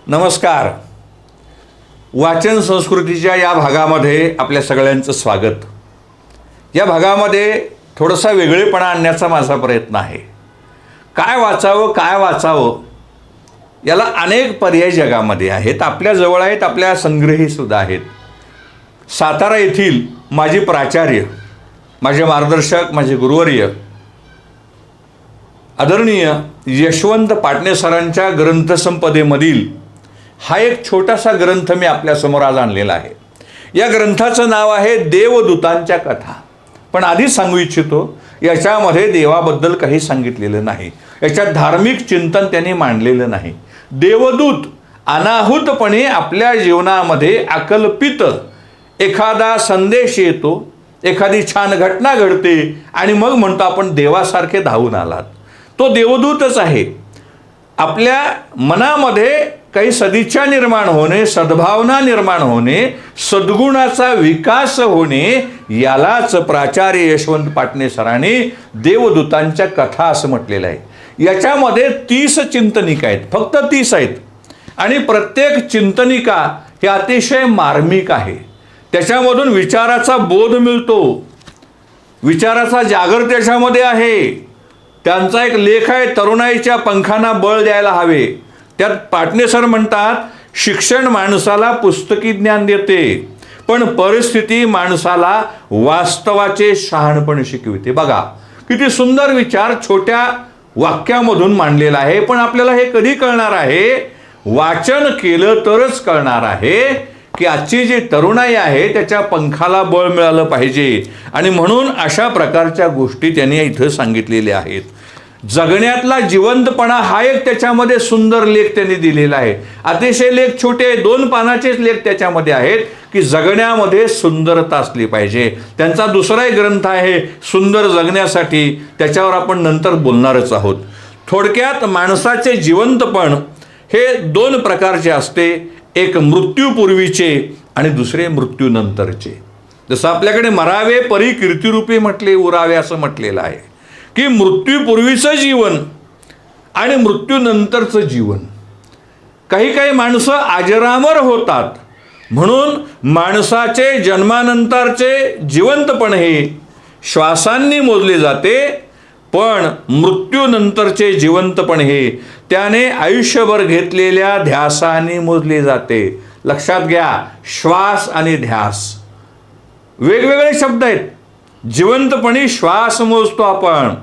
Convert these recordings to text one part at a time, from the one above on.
नमस्कार. वाचन संस्कृतीच्या या भागामध्ये आपल्या सगळ्यांचं स्वागत. या भागामध्ये थोडासा वेगळेपणा आणण्याचा माझा प्रयत्न आहे. काय वाचावं याला अनेक पर्याय जगामध्ये आहेत, आपल्या जवळ आहेत, आपल्या संग्रहीसुद्धा आहेत. सातारा येथील माझे प्राचार्य, माझे मार्गदर्शक, माझे गुरुवर्य आदरणीय यशवंत पाटणे सरांच्या ग्रंथसंपदेमधील हा एक छोटासा ग्रंथ मी आपल्यासमोर आज आणलेला आहे. या ग्रंथाचं नाव आहे देवदूतांच्या कथा. पण आधीच सांगू इच्छितो, याच्यामध्ये देवाबद्दल काही सांगितलेलं नाही, याच्यात धार्मिक चिंतन त्यांनी मांडलेलं नाही. देवदूत अनाहूतपणे आपल्या जीवनामध्ये अकल्पित एखादा संदेश येतो, एखादी छान घटना घडते आणि मग म्हणतो आपण देवासारखे धावून आलात. तो देवदूतच आहे. आपल्या मनामध्ये काही सदिच्छा निर्माण होणे, सद्भावना निर्माण होणे, सद्गुणाचा विकास होणे, यालाच प्राचार्य यशवंत पाटणे सरांनी देवदूतांच्या कथा असं म्हटलेलं आहे. याच्यामध्ये 30 चिंतनिका आहेत, फक्त 30 आहेत. आणि प्रत्येक चिंतनिका ही अतिशय मार्मिक आहे. त्याच्यामधून विचाराचा बोध मिळतो, विचाराचा जागर त्याच्यामध्ये आहे. त्यांचा एक लेख आहे, तरुणाईच्या पंखांना बळ द्यायला हवे. त्यात पाटणे सर म्हणतात, शिक्षण माणसाला पुस्तकी ज्ञान देते, पण परिस्थिती माणसाला वास्तवाचे शहाणपण शिकविते. बघा किती सुंदर विचार छोट्या वाक्यामधून मांडलेला आहे. पण आपल्याला हे कधी कळणार आहे? वाचन केलं तरच कळणार आहे की आजची जी तरुणाई आहे त्याच्या पंखाला बळ मिळालं पाहिजे. आणि म्हणून अशा प्रकारच्या गोष्टी त्यांनी इथं सांगितलेल्या आहेत. जगण्यातला जिवंतपणा हा एक त्याच्यामध्ये सुंदर लेख त्यांनी दिलेला आहे. अतिशय लेख छोटे 2 पानाचेच लेख त्याच्यामध्ये आहेत की जगण्यामध्ये सुंदरता असली पाहिजे. त्यांचा दुसरा एक ग्रंथ आहे सुंदर जगण्यासाठी, त्याच्यावर आपण नंतर बोलणारच आहोत. थोडक्यात माणसाचे जिवंतपण हे 2 प्रकारचे असते, एक मृत्यूपूर्वीचे आणि दुसरे मृत्यूनंतरचे. जसं आपल्याकडे मरावे परी कीर्तिरूपी म्हटले उरावे असं म्हटलेलं आहे की मृत्यूपूर्वीचं जीवन आणि मृत्यूनंतरचं जीवन. काही माणसं अजरामर होतात, म्हणून माणसाचे जन्मानंतरचे जिवंतपण हे श्वासांनी मोजले जाते, पण मृत्यूनंतरचे जिवंतपण हे त्याने आयुष्यभर घेतलेल्या ध्यासाने मोजले जाते. लक्षात घ्या, श्वास आणि ध्यास वेगवेगळे शब्द आहेत. जिवंतपणी श्वास मोजतो आपण,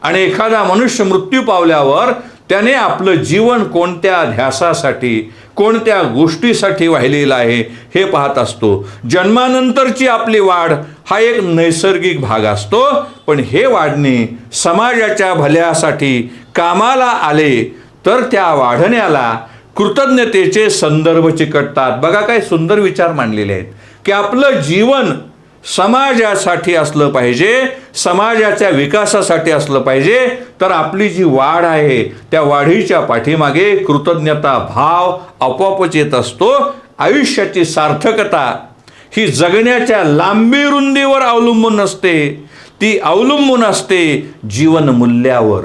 आणि एखादा मनुष्य मृत्यू पावल्यावर त्याने आपलं जीवन कोणत्या ध्यासासाठी, कोणत्या गोष्टीसाठी वाहिलेलं आहे हे पाहत असतो. जन्मानंतरची आपली वाढ हा एक नैसर्गिक भाग असतो, पण हे वाढणे समाजाच्या भल्यासाठी कामाला आले तर त्या वाढण्याला कृतज्ञतेचे संदर्भ चिकटतात. बघा काय सुंदर विचार मांडलेले आहेत की आपलं जीवन समाजासाठी असलं पाहिजे, समाजाच्या विकासासाठी असलं पाहिजे. तर आपली जी वाढ आहे त्या वाढीच्या पाठीमागे कृतज्ञता भाव आपोआपच येत असतो. आयुष्याची सार्थकता ही जगण्याच्या लांबी रुंदीवर अवलंबून नसते, ती अवलंबून असते जीवन मूल्यावर.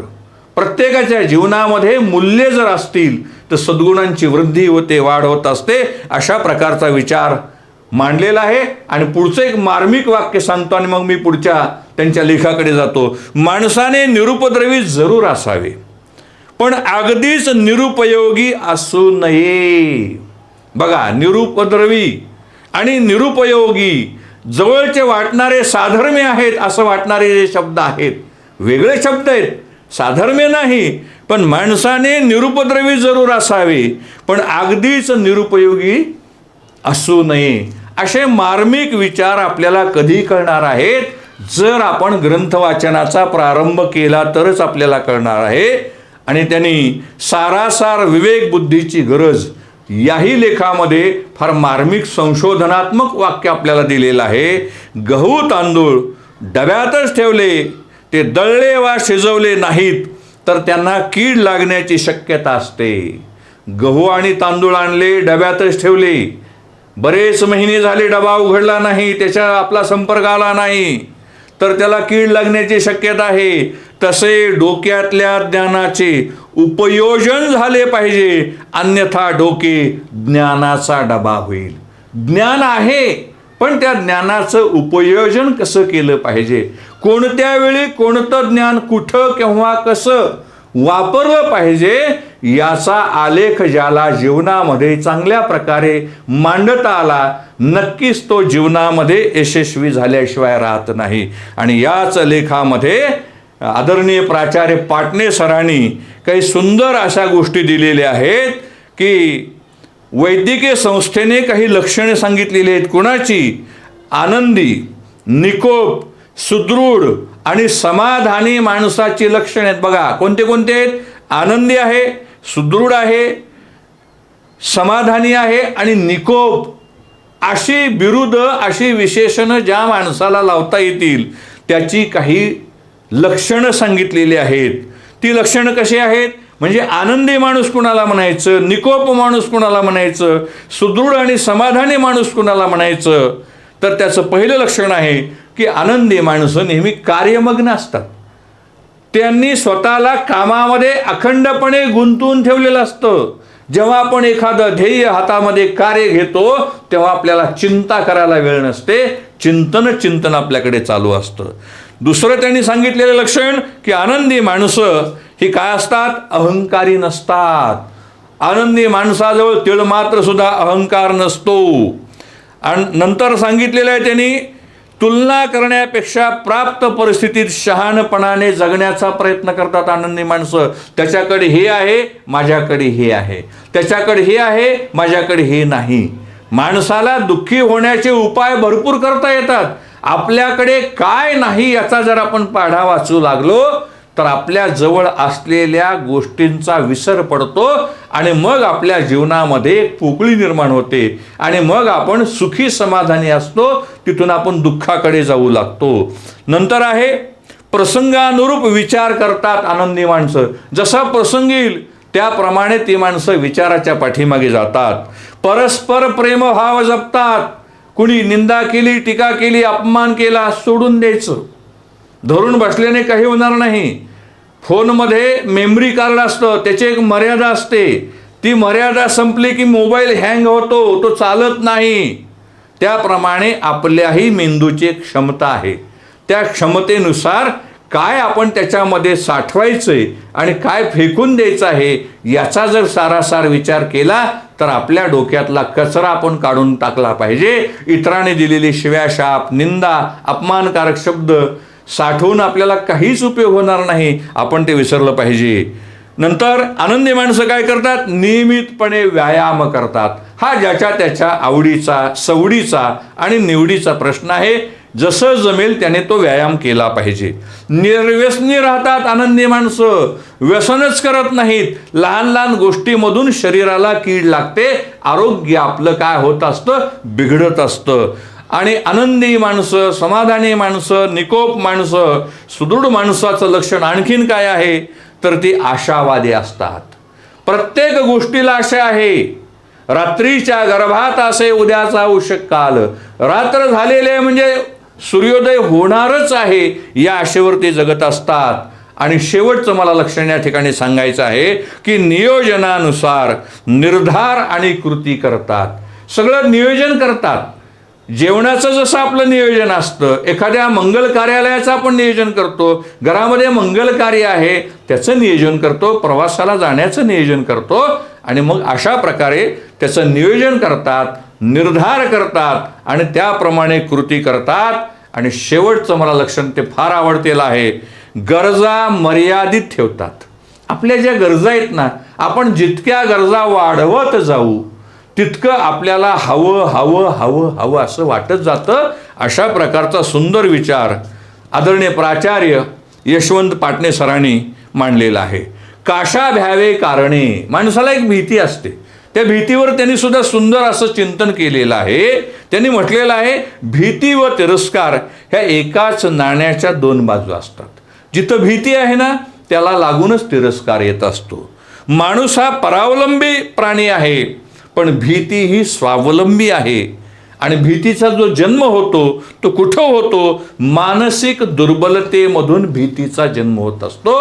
प्रत्येकाच्या जीवनामध्ये मूल्ये जर असतील तर सद्गुणांची वृद्धी होते, वाढ होत असते. अशा प्रकारचा विचार मांडलेला आहे. आणि पुढचं एक मार्मिक वाक्य सांगतो आणि मग मी पुढच्या त्यांच्या लेखाकडे जातो. माणसाने निरुपद्रवी जरूर असावे, पण अगदीच निरुपयोगी असू नये. बघा, निरुपद्रवी आणि निरुपयोगी जवळचे वाटणारे, साधर्म्य आहेत असं वाटणारे जे शब्द आहेत, वेगळे शब्द आहेत, साधर्म्य नाही. पण माणसाने निरुपद्रवी जरूर असावे, पण अगदीच निरुपयोगी असू नये. असे मार्मिक विचार आपल्याला कधी कळणार आहेत? जर आपण ग्रंथ वाचनाचा प्रारंभ केला तरच आपल्याला कळणार आहे. आणि त्यांनी सारासार विवेक बुद्धीची गरज याही लेखामध्ये फार मार्मिक संशोधनात्मक वाक्य आपल्याला दिलेलं आहे. गहू तांदूळ डब्यातच ठेवले, ते दळले वा शिजवले नाहीत तर त्यांना कीड लागण्याची शक्यता असते. गहू आणि तांदूळ आणले, डब्यातच ठेवले, बरेच महिने झाले डबा उघडला नाही, त्याच्या आपला संपर्क आला नाही तर त्याला कीड लागण्याची शक्यता आहे. तसे डोक्यातल्या ज्ञानाचे उपयोजन झाले पाहिजे, अन्यथा डोके ज्ञानाचा डबा होईल. ज्ञान आहे, पण त्या ज्ञानाचं उपयोजन कसं केलं पाहिजे, कोणत्या वेळी कोणतं ज्ञान कुठं केव्हा कसं वापरलं पाहिजे, याचा आलेख ज्याला जीवनामध्ये चांगल्या प्रकारे मांडता आला, नक्कीच तो जीवनामध्ये यशस्वी झाल्याशिवाय राहत नाही. आणि याच लेखामध्ये आदरणीय प्राचार्य पाटणे सरांनी काही सुंदर अशा गोष्टी दिलेल्या आहेत की वैद्यकीय संस्थेने काही लक्षणे सांगितलेली आहेत. कुणाची? आनंदी, निकोप, सुदृढ आणि समाधानी माणसाची लक्षणे आहेत. बघा कोणते कोणते आहेत? आनंदी आहे, सुदृढ आहे, समाधानी आहे आणि निकोप. अशी बिरुद, अशी विशेषणं ज्या माणसाला लावता येतील त्याची काही लक्षणं सांगितलेली आहेत. ती लक्षणं कशी आहेत? म्हणजे आनंदी माणूस कुणाला म्हणायचं, निकोप माणूस कुणाला म्हणायचं, सुदृढ आणि समाधानी माणूस कुणाला म्हणायचं? तर त्याचं पहिलं लक्षण आहे की आनंदी माणसं नेहमी कार्यमग्न असतात. त्यांनी स्वतःला कामामध्ये अखंडपणे गुंतवून ठेवलेलं असतं. जेव्हा आपण एखादं ध्येय हातामध्ये कार्य घेतो तेव्हा आपल्याला चिंता करायला वेळ नसते, चिंतन आपल्याकडे चालू असतं. दुसरं त्यांनी सांगितलेलं लक्षण की आनंदी माणसं ही काय असतात? अहंकारी नसतात. आनंदी माणसाजवळ तिळ मात्र सुद्धा अहंकार नसतो. आणि नंतर सांगितलेलं आहे त्यांनी, तुलना करण्यापेक्षा प्राप्त परिस्थितीत शहाणपणाने जगण्याचा प्रयत्न करतात आनंदी माणसं. त्याच्याकडे हे आहे, माझ्याकडे हे आहे, त्याच्याकडे हे आहे, माझ्याकडे हे नाही. माणसाला दुःखी होण्याचे उपाय भरपूर करता येतात. आपल्याकडे काय नाही याचा जर आपण पाढा वाचू लागलो तर आपल्या जवळ असलेल्या गोष्टींचा विसर पडतो आणि मग आपल्या जीवनामध्ये एक पोकळी निर्माण होते आणि मग आपण सुखी समाधानी असतो, तिथून आपण दुःखाकडे जाऊ लागतो. नंतर आहे प्रसंगानुरूप विचार करतात आनंदी माणसं. जसा प्रसंग येईल त्याप्रमाणे ती माणसं विचाराच्या पाठीमागे जातात. परस्पर प्रेमभाव जपतात. कुणी निंदा केली, टीका केली, अपमान केला, सोडून द्यायचं. धरून बसल्याने काही होणार नाही. फोनमध्ये मेमरी कार्ड असतं, त्याची एक मर्यादा असते. ती मर्यादा संपली की मोबाईल हँग होतो, तो चालत नाही. त्याप्रमाणे आपल्याही मेंदूची एक क्षमता आहे. त्या क्षमतेनुसार काय आपण त्याच्यामध्ये साठवायचंय आणि काय फेकून द्यायचं आहे याचा जर सारासार विचार केला तर आपल्या डोक्यातला कचरा आपण काढून टाकला पाहिजे. इतरांनी दिलेली शिव्याशाप, निंदा, अपमानकारक शब्द साठवून आपल्याला काहीच उपयोग होणार नाही, आपण ते विसरलं पाहिजे. नंतर आनंदी माणसं काय करतात? नियमितपणे व्यायाम करतात. हा ज्याच्या त्याच्या आवडीचा, सवडीचा आणि निवडीचा प्रश्न आहे. जसं जमेल त्याने तो व्यायाम केला पाहिजे. निर्व्यसनी राहतात आनंदी माणसं, व्यसनच करत नाहीत. लहान लहान गोष्टीमधून शरीराला कीड लागते, आरोग्य आपलं काय होत असतं? बिघडत असतं. आणि आनंदी माणसं, समाधानी माणसं, निकोप माणसं, सुदृढ माणसाचं लक्षण आणखीन काय आहे तर ती आशावादी असतात. प्रत्येक गोष्टीला आशा आहे. रात्रीच्या गर्भात असे उद्याचा उषक काल. रात्र झालेले म्हणजे सूर्योदय होणारच आहे या आशेवरती जगत असतात. आणि शेवटचं मला लक्षण या ठिकाणी सांगायचं आहे की नियोजनानुसार निर्धार आणि कृती करतात. सगळं नियोजन करतात. जेवणाचं जसं आपलं नियोजन असतं, एखाद्या मंगल कार्यालयाचं आपण नियोजन करतो, घरामध्ये मंगल कार्य आहे त्याचं नियोजन करतो, प्रवासाला जाण्याचं नियोजन करतो आणि मग अशा प्रकारे त्याचं नियोजन करतात, निर्धार करतात आणि त्याप्रमाणे कृती करतात. आणि शेवटचं मला लक्षण ते फार आवडतेलं आहे, गरजा मर्यादित ठेवतात. आपल्या ज्या गरजा आहेत ना, आपण जितक्या गरजा वाढवत जाऊ तितकं आपल्याला हवं हवं हवं हवं असं वाटत जातं. अशा प्रकारचा सुंदर विचार आदरणीय प्राचार्य यशवंत पाटणे सरांनी मांडलेला आहे. काशा भ्यावे कारणे. माणसाला एक भीती असते, त्या भीतीवर त्यांनी सुद्धा सुंदर असं चिंतन केलेलं आहे. त्यांनी म्हटलेलं आहे, भीती व तिरस्कार ह्या एकाच नाण्याच्या दोन बाजू असतात. जिथं भीती आहे ना त्याला लागूनच तिरस्कार येत असतो. माणूस हा परावलंबी प्राणी आहे, पण भीती ही स्वावलंबी आहे. आणि भीतीचा जो जन्म होतो तो कुठं होतो? मानसिक दुर्बलतेमधून भीतीचा जन्म होत असतो.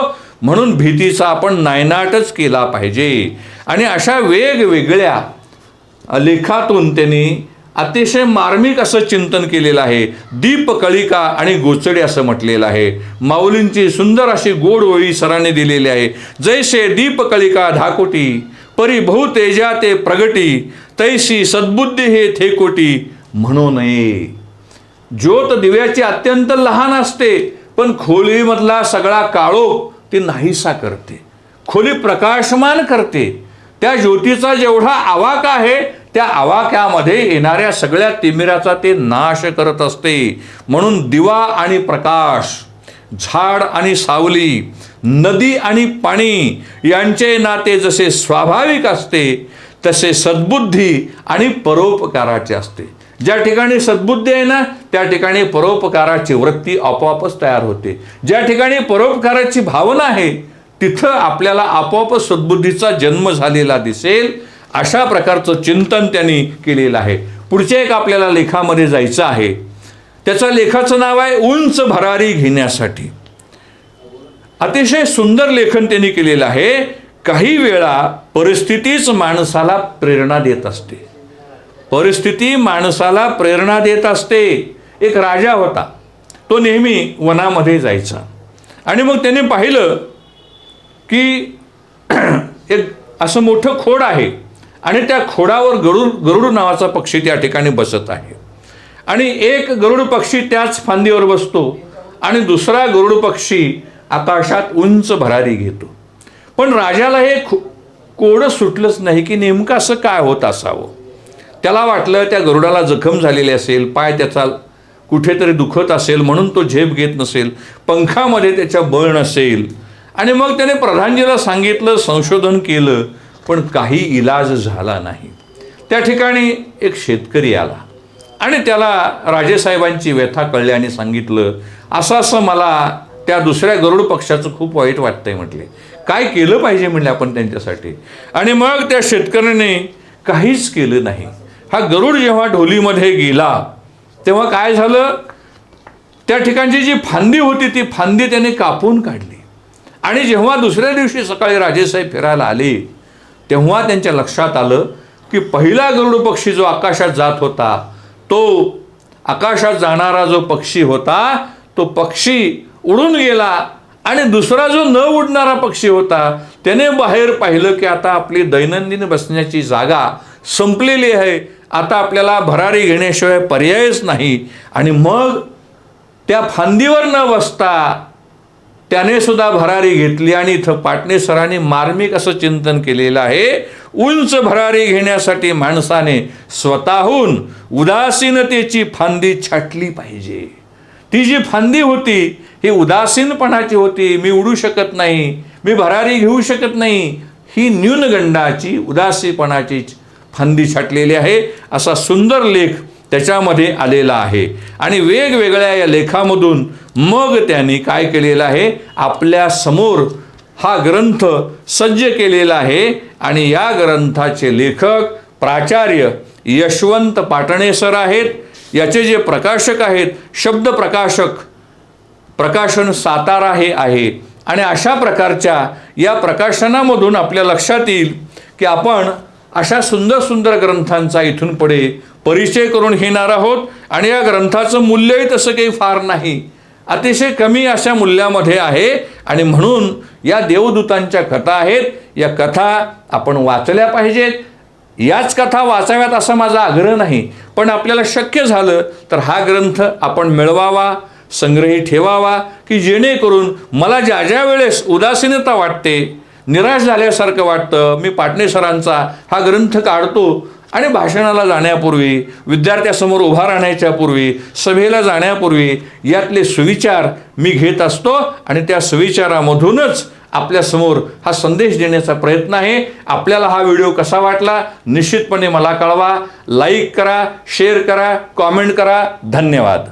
म्हणून भीतीचा आपण नायनाटच केला पाहिजे. आणि अशा वेगवेगळ्या लेखातून त्यांनी अतिशय मार्मिक असं चिंतन केलेलं आहे. दीपकळिका आणि गोचडे असं म्हटलेलं आहे. माऊलींची सुंदर अशी गोड ओळी सरांनी दिलेली आहे. जैसे दीपकळिका धाकोटी परी बहुतेजा ते प्रगटी तैसी सद्बुद्धी हे थेकोटी म्हणू नये. ज्योत दिव्याची अत्यंत लहान असते, पण खोलीमधला सगळा काळोख ती नाहीसा करते, खोली प्रकाशमान करते. त्या ज्योतीचा जेवढा आवाका आहे त्या आवाक्यामध्ये येणाऱ्या सगळ्या तिमिराचा ते नाश करत असते. म्हणून दिवा आणि प्रकाश, झाड आणि सावली, नदी आणि पाणी यांचे नाते जसे स्वाभाविक असते तसे सद्बुद्धी आणि परोपकाराचे असते. ज्या ठिकाणी सद्बुद्धी आहे ना त्या ठिकाणी परोपकाराची वृत्ती आपोआपच तयार होते. ज्या ठिकाणी परोपकाराची भावना आहे तिथं आपल्याला आपोआप सद्बुद्धीचा जन्म झालेला दिसेल. अशा प्रकारचं चिंतन त्यांनी केलेलं आहे. पुढच्या एक आपल्याला लेखामध्ये जायचं आहे. त्याच्या लेखाचं नाव आहे उंच भरारी घेण्यासाठी. अतिशय सुंदर लेखन त्यांनी केलेलं आहे. काही वेळा परिस्थितीच माणसाला प्रेरणा देत असते. परिस्थिती माणसाला प्रेरणा देत असते. एक राजा होता, तो नेहमी वनामध्ये जायचा आणि मग त्याने पाहिलं की एक असं मोठं खोड आहे आणि त्या खोडावर गरुड नावाचा पक्षी त्या ठिकाणी बसत आहे. आणि एक गरुड पक्षी त्याच फांदीवर बसतो आणि दुसरा गरुड पक्षी आकाशात उंच भरारी घेतो. पण राजाला हे कोडं सुटलंच नाही की नेमकं असं काय होत असावं. त्याला वाटलं त्या गरुडाला जखम झालेली असेल, पाय त्याचा कुठेतरी दुखत असेल म्हणून तो झेप घेत नसेल, पंखामध्ये त्याच्या बळ नसेल. आणि मग त्याने प्रधानजीला सांगितलं, संशोधन केलं, पण काही इलाज झाला नाही. त्या ठिकाणी एक शेतकरी आला आणि त्याला राजेसाहेबांची व्यथा कळली आणि सांगितलं, असं असं मला त्या दुसऱ्या गरुड पक्षाचं खूप वाईट वाटतंय म्हटले. काय केलं पाहिजे म्हणले आपण त्यांच्यासाठी. आणि मग त्या शेतकऱ्याने काहीच केलं नाही. हा गरुड जेव्हा ढोलीमध्ये गेला तेव्हा काय झालं, त्या ठिकाणची जी फांदी होती ती फांदी त्याने कापून काढली. आणि जेव्हा दुसऱ्या दिवशी सकाळी राजेसाहेब फिरायला आले तेव्हा त्यांच्या लक्षात आलं की पहिला गरुड पक्षी जो आकाशात जात होता, तो आकाशात जाणारा जो पक्षी होता तो पक्षी उडून गेला. आणि दुसरा जो न उडणारा पक्षी होता त्याने बाहेर पाहिलं की आता आपली दैनंदिन बसण्याची जागा संपलेली आहे, आता आपल्याला भरारी घेण्याशिवाय पर्यायच नाही. आणि मग त्या फांदीवर न बसता त्याने सुद्धा भरारी घेतली. आणि इथं पाटणे सरांनी मार्मिक असं चिंतन केलेलं आहे, उंच भरारी घेण्यासाठी माणसाने स्वतःहून उदासीनतेची फांदी छाटली पाहिजे. ती जी फांदी होती ही उदासीनपणाची होती. मी उडू शकत नाही, मी भरारी घेऊ शकत नाही, ही न्यूनगंडाची उदासीपणाची फांदी छाटलेली आहे. असा सुंदर लेख त्याच्यामध्ये आलेला आहे. आणि वेगवेगळ्या या लेखामधून मग त्यांनी काय केलेलं आहे, आपल्या समोर हा ग्रंथ सज्ज केलेला आहे. आणि या ग्रंथाचे लेखक प्राचार्य यशवंत पाटणे सर आहेत. याचे जे प्रकाशक आहेत शब्द प्रकाशक प्रकाशन सातारा हे आहे. आणि अशा प्रकारच्या या प्रकाशनामधून आपल्या लक्षात येईल की आपण अशा सुंदर सुंदर ग्रंथांचा इथून पुढे परिचय करून घेणार आहोत. आणि या ग्रंथाचं मूल्यही तसं काही फार नाही, अतिशय कमी अशा मूल्यामध्ये आहे. आणि म्हणून या देवदूतांच्या कथा आहेत, या कथा आपण वाचल्या पाहिजेत. याच कथा वाचाव्यात असा माझा आग्रह नाही, पण आपल्याला शक्य झालं तर हा ग्रंथ आपण मिळवावा, संग्रही ठेवावा, की जेणेकरून मला ज्या ज्या वेळेस उदासीनता वाटते, निराश झाल्यासारखं वाटतं, मी पाटणे सरांचा हा ग्रंथ काढतो आणि भाषणाला जाण्यापूर्वी, विद्यार्थ्यासमोर उभा राहण्याच्या पूर्वी, सभेला जाण्यापूर्वी यातले सुविचार मी घेत असतो. आणि त्या सुविचारामधूनच आपल्यासमोर हा संदेश देण्याचा प्रयत्न आहे. आपल्याला हा व्हिडिओ कसा वाटला निश्चितपणे मला कळवा. लाईक करा, शेअर करा, कॉमेंट करा. धन्यवाद.